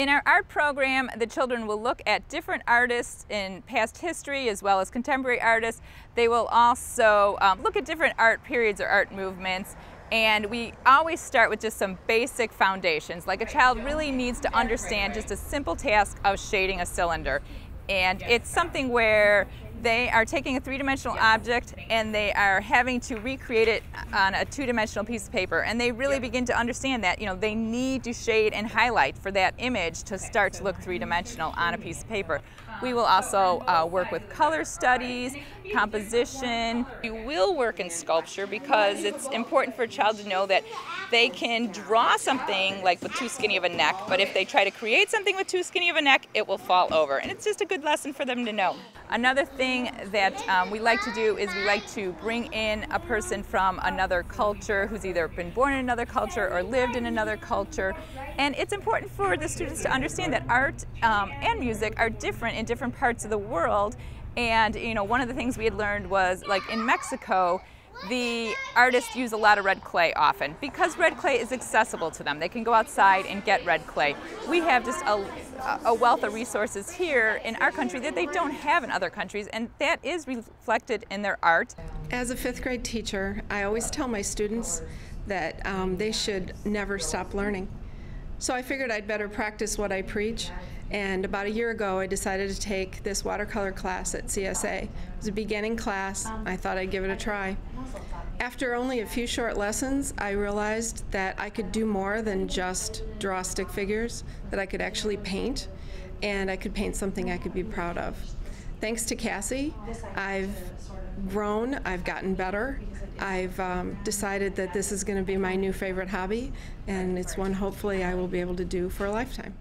In our art program, the children will look at different artists in past history as well as contemporary artists. They will also look at different art periods or art movements. And we always start with just some basic foundations. Like a child really needs to understand just a simple task of shading a cylinder. And it's something where they are taking a three-dimensional object and they are having to recreate it on a two-dimensional piece of paper. And they really begin to understand that, they need to shade and highlight for that image to start to look three-dimensional on a piece of paper. We will also work with color studies, composition. We will work in sculpture because it's important for a child to know that they can draw something like with too skinny of a neck, but if they try to create something with too skinny of a neck, it will fall over. And it's just a good lesson for them to know. Another thing that we like to do is we like to bring in a person from another culture who's either been born in another culture or lived in another culture. And it's important for the students to understand that art and music are different in different parts of the world. And one of the things we had learned was, like in Mexico, the artists use a lot of red clay often because red clay is accessible to them. They can go outside and get red clay. We have just a wealth of resources here in our country that they don't have in other countries, and that is reflected in their art. As a fifth grade teacher, I always tell my students that they should never stop learning. So I figured I'd better practice what I preach. And about a year ago, I decided to take this watercolor class at CSA. It was a beginning class. I thought I'd give it a try. After only a few short lessons, I realized that I could do more than just draw stick figures, that I could actually paint, and I could paint something I could be proud of. Thanks to Cassie, I've grown, I've gotten better. I've decided that this is going to be my new favorite hobby, and it's one hopefully I will be able to do for a lifetime.